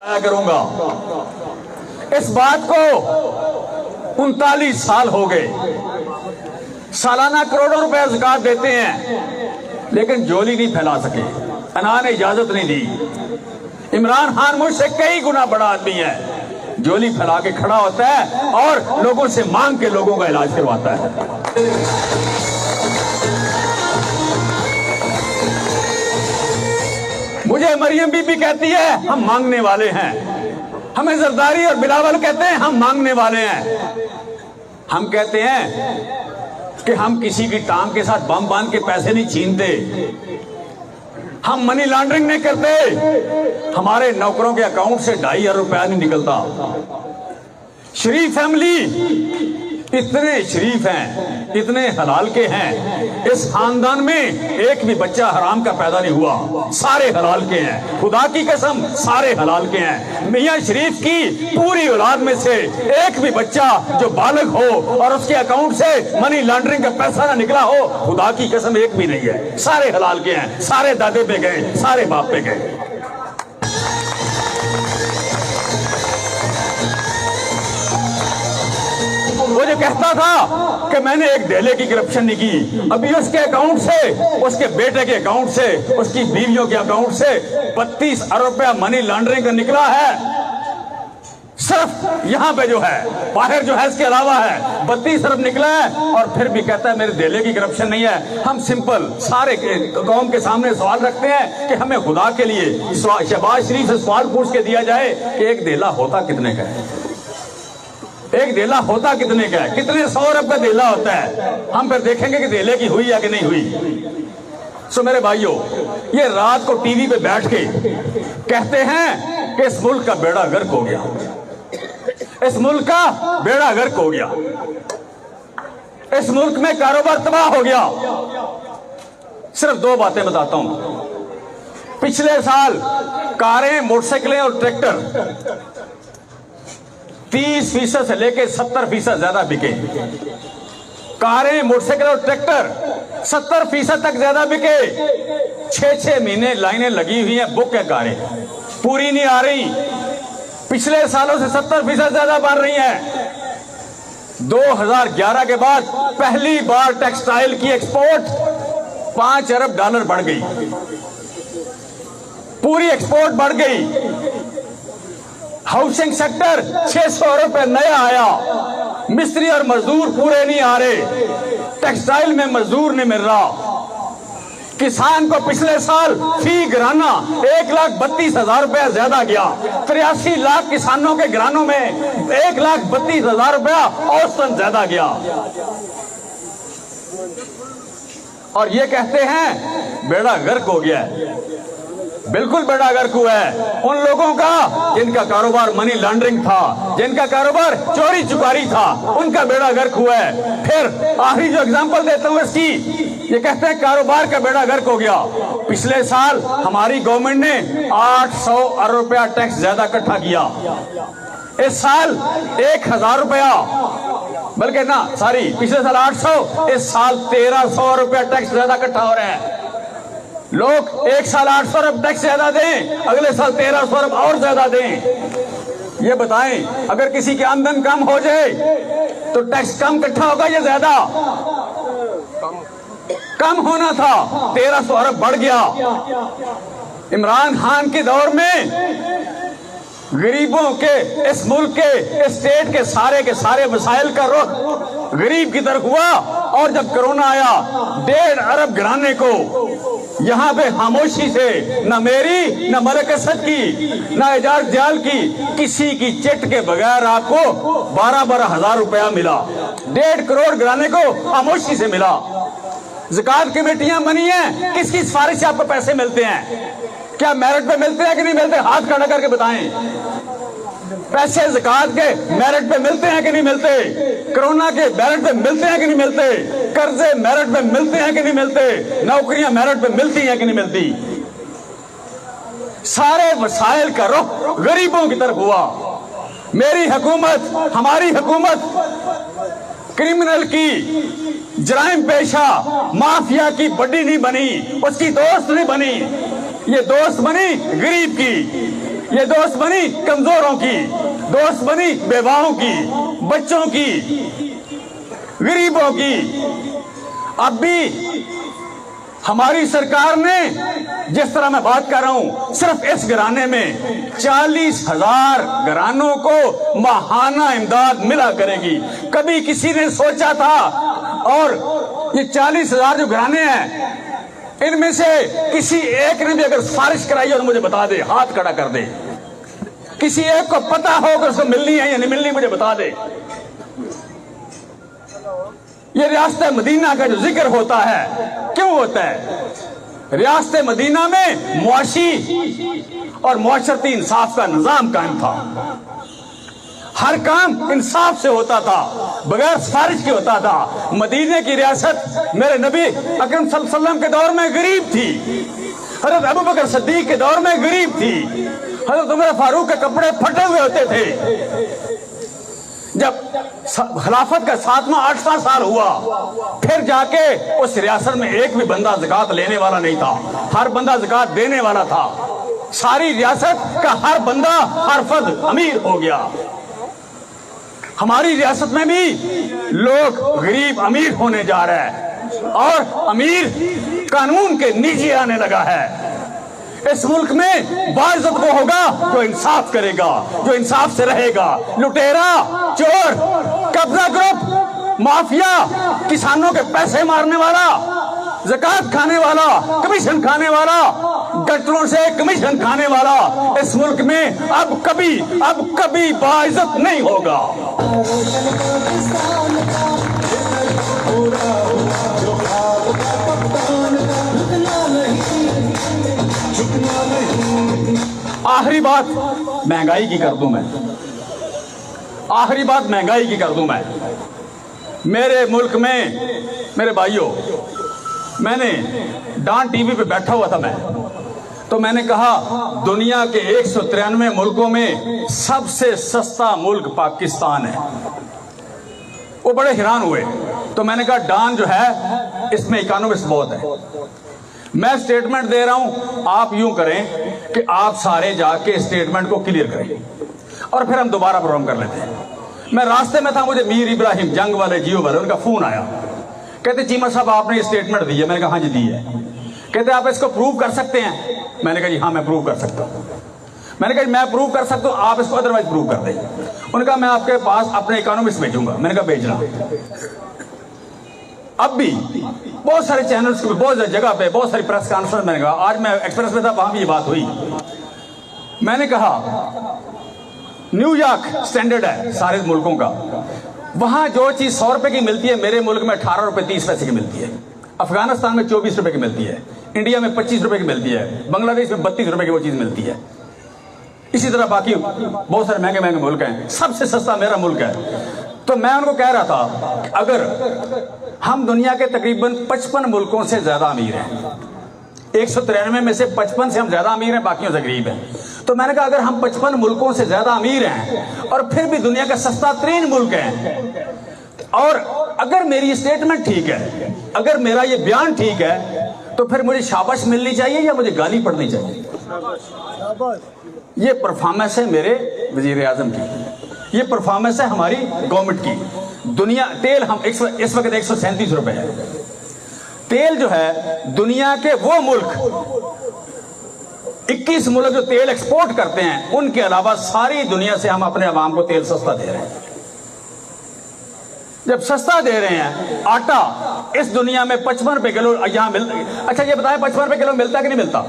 करूंगा। इस बात को 39 साल हो गए, सालाना करोड़ों रुपए ज़कात देते हैं, लेकिन झोली नहीं फैला सके। अना ने इजाजत नहीं दी। इमरान खान मुझसे कई गुना बड़ा आदमी है, झोली फैला के खड़ा होता है और लोगों से मांग के लोगों का इलाज करवाता है। मुझे मरियम बीबी कहती है हम मांगने वाले हैं, हमें जरदारी और बिलावल कहते हैं हम मांगने वाले हैं। हम कहते हैं कि हम किसी की टांग के साथ बम बांध के पैसे नहीं छीनते, हम मनी लॉन्ड्रिंग नहीं करते, हमारे नौकरों के अकाउंट से 2.5 रुपया नहीं निकलता। शरीफ फैमिली, इतने शरीफ हैं, इतने हलाल के हैं, इस खानदान में एक भी बच्चा हराम का पैदा नहीं हुआ, सारे हलाल के हैं। खुदा की कसम सारे हलाल के हैं। मियां शरीफ की पूरी औलाद में से एक भी बच्चा जो बालिग हो और उसके अकाउंट से मनी लॉन्ड्रिंग का पैसा ना निकला हो, खुदा की कसम एक भी नहीं है। सारे हलाल के हैं, सारे दादे पे गए, सारे बाप पे गए। वो जो कहता था कि मैंने एक डेले की करप्शन नहीं की, अभी उसके अकाउंट से, उसके बेटे के अकाउंट से, उसकी बीवियों के अकाउंट से 32 अरब रुपया मनी लॉन्ड्रिंग का निकला है। सिर्फ यहाँ पे जो है, बाहर जो है इसके अलावा है 32 अरब निकला है, और फिर भी कहता है मेरे डेले की करप्शन नहीं है। हम सिंपल सारे कौम के सामने सवाल रखते हैं कि हमें खुदा के लिए शहबाज शरीफ से सवाल पूछ के दिया जाए कि एक डेला होता कितने का है, एक डेला होता कितने का है, कितने 100 अरब का डेला होता है। हम फिर देखेंगे कि डेले की हुई या कि नहीं हुई। सो मेरे भाइयों, ये रात को टीवी पे बैठ के कहते हैं कि इस मुल्क का बेड़ा गर्क हो गया, इस मुल्क का बेड़ा गर्क हो गया, इस मुल्क में कारोबार तबाह हो गया। सिर्फ 2 बातें बताता हूं। पिछले साल कारें, मोटरसाइकिलें और ट्रैक्टर 30% से लेकर 70% ज्यादा बिके। कारें, मोटरसाइकिल और ट्रैक्टर 70% तक ज्यादा बिके। 6-6 महीने लाइनें लगी हुई हैं, बुक है, कारें पूरी नहीं आ रही। पिछले सालों से 70% ज्यादा बढ़ रही हैं। 2011 के बाद पहली बार टेक्सटाइल की एक्सपोर्ट $5 अरब बढ़ गई, पूरी एक्सपोर्ट बढ़ गई। हाउसिंग सेक्टर 600 रुपए नया आया, मिस्त्री और मजदूर पूरे नहीं आ रहे, टेक्सटाइल में मजदूर नहीं मिल रहा। किसान को पिछले साल फी घराना 1,32,000 रुपया ज्यादा गया। 83 लाख किसानों के घरानों में 1,32,000 रुपया औसतन ज्यादा गया। और ये कहते हैं बेड़ा गर्क हो गया है। बिल्कुल बेड़ा गर्क हुआ है उन लोगों का जिनका कारोबार मनी लॉन्ड्रिंग था, जिनका कारोबार चोरी चुकारी था, उनका बेड़ा गर्क हुआ है। फिर आखिरी जो एग्जांपल देता हूं इसकी, ये कहते हैं कारोबार का बेड़ा गर्क हो गया। पिछले साल हमारी गवर्नमेंट ने 800 अरब रुपया टैक्स ज्यादा इकट्ठा किया। इस साल 1,000 रुपया, बल्कि ना सॉरी, पिछले साल 800, इस साल 1,300 रुपया टैक्स ज्यादा इकट्ठा हो रहा है। लोग एक साल 800 अरब टैक्स ज्यादा दें, अगले साल 1,300 अरब और ज्यादा दें। ये बताएं, अगर किसी की आमदन कम हो जाए तो टैक्स कम इकट्ठा होगा या ज्यादा? कम होना था, 1,300 अरब बढ़ गया। इमरान खान के दौर में गरीबों के, इस मुल्क के, इस स्टेट के सारे मसाइल का रुख गरीब की तरफ हुआ। और जब कोरोना आया, 1.5 अरब घराने को यहां पे खामोशी से, न मेरी, न मलिक असद की, न एजाज जाल की, किसी की चिट के बगैर आपको 12-12 हजार रुपया मिला। 1.5 करोड़ घराने को खामोशी से मिला। ज़कात कमेटियां बनी हैं, किसकी सिफारिश से आपको पैसे मिलते हैं? क्या मेरिट पे मिलते हैं कि नहीं मिलते? हाथ खड़ा करके बताएं। पैसे ज़कात के मेरिट पे मिलते हैं कि नहीं मिलते? कोरोना के मेरिट पे मिलते हैं कि नहीं मिलते? कर्जे मेरिट पे मिलते हैं कि नहीं मिलते? नौकरियां मेरिट पे मिलती हैं कि नहीं मिलती? सारे मसाइल का रुख गरीबों की तरफ हुआ। मेरी हुकूमत, हमारी हुकूमत क्रिमिनल की, जराइम पेशा, माफिया की बड्डी नहीं बनी, उसकी दोस्त नहीं बनी। ये दोस्त बनी गरीब की। ये दोस्त बनी कमजोरों की, दोस्त बनी बेवाओं की, बच्चों की, गरीबों की। अब भी हमारी सरकार ने, जिस तरह मैं बात कर रहा हूं, सिर्फ इस घराने में 40,000 घरानों को माहाना इमदाद मिला करेगी। कभी किसी ने सोचा था? और ये 40,000 जो घराने हैं, इनमें से किसी एक ने भी अगर सिफारिश कराई हो तो मुझे बता दे, हाथ खड़ा कर दे। किसी एक को पता हो कि उसको मिलनी है या नहीं मिलनी, मुझे बता दे। ये रियासत मदीना का जो जिक्र होता है, क्यों होता है? रियासत मदीना में मुआशी और मुआशरती इंसाफ का निजाम कायम था। हर काम इंसाफ से होता था, बगैर सिफारिश के होता था। मदीने की रियासत मेरे नबी अकरम सल्लल्लाहु अलैहि वसल्लम के दौर में गरीब थी, हजरत अबू बकर सिद्दीक के दौर में गरीब थी, हजरत उमर फारूक के कपड़े फटे हुए होते थे। जब खिलाफत का 7वां 8वां साल हुआ, फिर जाके उस रियासत में एक भी बंदा ज़कात लेने वाला नहीं था, हर बंदा ज़कात देने वाला था। सारी रियासत का हर बंदा, हर फर्द अमीर हो गया। हमारी रियासत में भी लोग गरीब अमीर होने जा रहे हैं और अमीर कानून के नीचे आने लगा है। इस मुल्क में बाइज्जत वो होगा जो इंसाफ करेगा, जो इंसाफ से रहेगा। लुटेरा, चोर, कब्जा ग्रुप, माफिया, किसानों के पैसे मारने वाला, ज़कात खाने वाला, कमीशन खाने वाला, गठरों से कमीशन खाने वाला इस मुल्क में अब कभी बाइज्जत नहीं होगा। आखिरी बात महंगाई की कर दूं मैं, आखिरी बात महंगाई की कर दूं मैं। मेरे मुल्क में मेरे भाइयों, मैंने डान टीवी पे बैठा हुआ था मैं, तो मैंने कहा दुनिया के 193 मुल्कों में सबसे सस्ता मुल्क पाकिस्तान है। वो बड़े हैरान हुए। तो मैंने कहा डान जो है इसमें इकोनॉमिक्स बहुत है। मैं स्टेटमेंट दे रहा हूं, आप यूं करें कि आप सारे जाके स्टेटमेंट को क्लियर करें और फिर हम दोबारा प्रोग्राम कर लेते हैं। मैं रास्ते में था, मुझे मीर इब्राहिम जंग वाले जियो वाले, उनका फोन आया। कहते चीमा साहब आपने ये स्टेटमेंट दी है। मैंने कहा हाँ जी दी है। कहते आप इसको प्रूव कर सकते हैं? मैंने कहा जी हाँ मैं प्रूव कर सकता हूँ। मैंने कहा मैं प्रूव कर सकता हूँ, आप इसको अदरवाइज प्रूव कर दें। उन्होंने कहा मैं आपके पास अपने इकोनॉमिक्स भेजूंगा। मैंने कहा भेजना। अब भी बहुत सारे चैनल्स पे, बहुत सारी जगह पे, बहुत सारी प्रेस कॉन्फ्रेंस, मैंने कहा आज मैं एक्सप्रेस में था, वहां भी ये बात हुई। मैंने कहा न्यूयॉर्क स्टैंडर्ड है सारे मुल्कों का, वहां जो चीज 100 रुपए की मिलती है मेरे मुल्क में 18 रुपए 30 पैसे की मिलती है। अफगानिस्तान में 24 रुपए की मिलती है, इंडिया में 25 रुपए की मिलती है, बांग्लादेश में 32 रुपए की वो चीज मिलती है। इसी तरह बाकी बहुत सारे महंगे महंगे मुल्क हैं, सबसे सस्ता मेरा मुल्क है। तो मैं उनको कह रहा था कि अगर हम दुनिया के तकरीबन 55 मुल्कों से ज्यादा अमीर हैं, 193 में से 55 से हम ज्यादा अमीर हैं, बाकियों से गरीब हैं। तो मैंने कहा अगर हम 55 मुल्कों से ज्यादा अमीर हैं और फिर भी दुनिया का सस्ता तरीन मुल्क है, और अगर मेरी स्टेटमेंट ठीक है, अगर मेरा ये बयान ठीक है, तो फिर मुझे शाबाश मिलनी चाहिए या मुझे गाली पड़नी चाहिए? ये परफॉर्मेंस है मेरे वजीर आजम की, ये परफॉर्मेंस है हमारी गवर्नमेंट की। दुनिया तेल हम इस वक्त 137 रुपए है। तेल जो है दुनिया के वो मुल्क 21 मुल्क जो तेल एक्सपोर्ट करते हैं, उनके अलावा सारी दुनिया से हम अपने अवाम को तेल सस्ता दे रहे हैं। जब सस्ता दे रहे हैं, आटा इस दुनिया में 55 रुपए किलो यहां मिलता। अच्छा ये बताएं 55 रुपए किलो मिलता कि नहीं मिलता?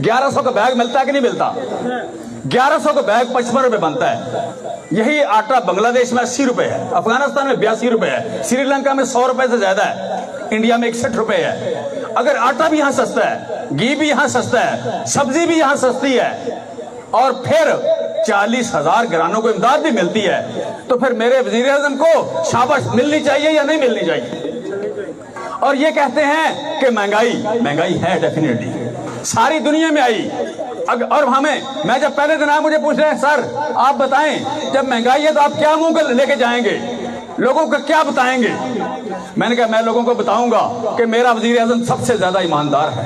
1100 का बैग मिलता कि नहीं मिलता? 1100 का बैग 55 रुपए बनता है। यही आटा बांग्लादेश में 80 रुपए है, अफगानिस्तान में 82 रुपए है, श्रीलंका में 100 रुपए से ज्यादा है, इंडिया में 61 रुपए है। अगर आटा भी यहां सस्ता है, घी भी यहां सस्ता है, सब्जी भी यहां सस्ती है, और फिर 40,000 घरानों को इमदाद भी मिलती है, तो फिर मेरे वजीर आज़म को शाबाश मिलनी चाहिए या नहीं मिलनी चाहिए? और ये कहते हैं कि महंगाई है, डेफिनेटली सारी दुनिया में आई। और हमें, मैं जब पहले दिन आया, मुझे पूछ रहे हैं सर आप बताएं जब महंगाई है तो आप क्या मुंह कर लेके जाएंगे, लोगों को क्या बताएंगे? मैंने कहा मैं लोगों को बताऊंगा कि मेरा वजीर आज़म सबसे ज्यादा ईमानदार है।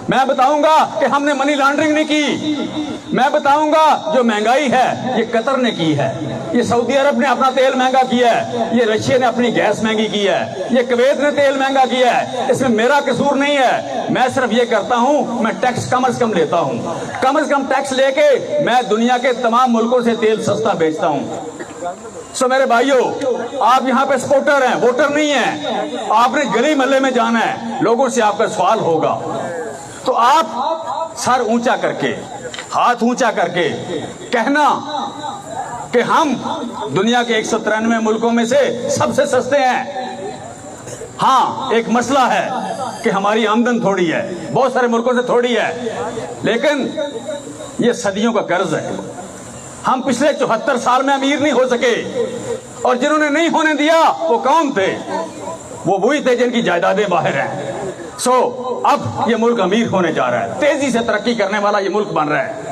मैं बताऊंगा कि हमने मनी लॉन्ड्रिंग नहीं की, मैं बताऊंगा जो महंगाई है ये कतर ने की है, ये सऊदी अरब ने अपना तेल महंगा किया है, ये रशिया ने अपनी गैस महंगी की है, ये कुवैत ने तेल महंगा किया है। इसमें मेरा कसूर नहीं है, मैं सिर्फ ये करता हूं, मैं टैक्स कम से कम लेता हूं, कम से कम टैक्स लेके मैं दुनिया के तमाम मुल्कों से तेल सस्ता बेचता हूं। सो मेरे भाइयों, आप यहाँ पे सपोर्टर हैं, वोटर नहीं है। आपने गली मोहल्ले में जाना है, लोगों से आपका सवाल होगा, तो आप सर ऊंचा करके, हाथ ऊंचा करके कहना कि हम दुनिया के 193 मुल्कों में से सबसे सस्ते हैं। हाँ, एक मसला है कि हमारी आमदन थोड़ी है, बहुत सारे मुल्कों से थोड़ी है, लेकिन ये सदियों का कर्ज है। हम पिछले 74 साल में अमीर नहीं हो सके, और जिन्होंने नहीं होने दिया वो कौन थे? वो वही थे जिनकी जायदादें बाहर हैं। सो अब ये मुल्क अमीर होने जा रहा है, तेजी से तरक्की करने वाला ये मुल्क बन रहा है।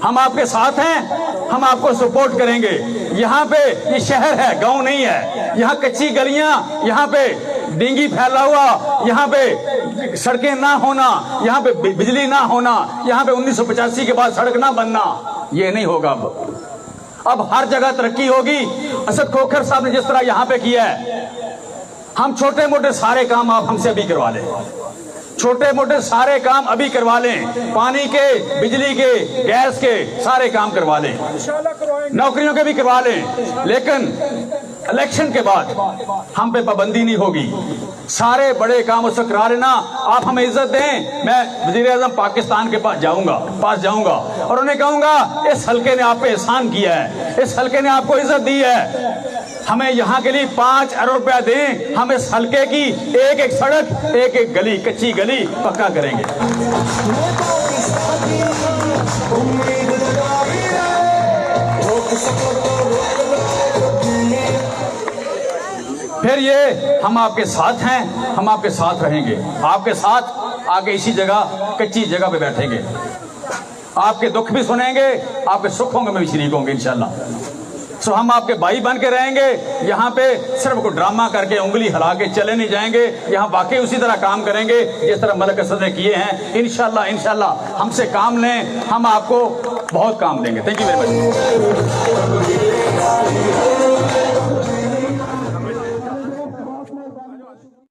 हम आपके साथ हैं, हम आपको सपोर्ट करेंगे। यहाँ पे ये शहर है, गांव नहीं है। यहाँ कच्ची गलियां, यहाँ पे डेंगी फैला हुआ, यहाँ पे सड़कें ना होना, यहाँ पे बिजली ना होना, यहाँ पे 1985 के बाद सड़क ना बनना, ये नहीं होगा। अब हर जगह तरक्की होगी। असद खोखर साहब ने जिस तरह यहाँ पे किया है, हम छोटे मोटे सारे काम आप हमसे अभी करवा लें, छोटे मोटे सारे काम अभी करवा लें, पानी के, बिजली के, गैस के सारे काम करवा लें, नौकरियों के भी करवा लें। लेकिन इलेक्शन के बाद हम पे पाबंदी नहीं होगी, सारे बड़े काम उससे करा लेना। आप हमें इज्जत दें, मैं वज़ीर-ए-आज़म पाकिस्तान के पास जाऊंगा और उन्हें कहूंगा इस हल्के ने आप पे एहसान किया है, इस हल्के ने आपको इज्जत दी है, हमें यहाँ के लिए 5 अरब रुपया दें, हम इस हल्के की एक एक सड़क, एक एक गली, कच्ची गली पक्का करेंगे। फिर ये हम आपके साथ हैं, हम आपके साथ रहेंगे, आपके साथ आगे इसी जगह, कच्ची जगह पे बैठेंगे, आपके दुख भी सुनेंगे, आपके सुखों में भी शरीक होंगे इंशाल्लाह। सो हम आपके भाई बन के रहेंगे। यहाँ पे सिर्फ को ड्रामा करके उंगली हिला के चले नहीं जाएंगे, यहाँ वाकई उसी तरह काम करेंगे जिस तरह मलिक असद ने किए हैं। इंशाल्लाह हमसे काम लें, हम आपको बहुत काम देंगे। Thank you very much.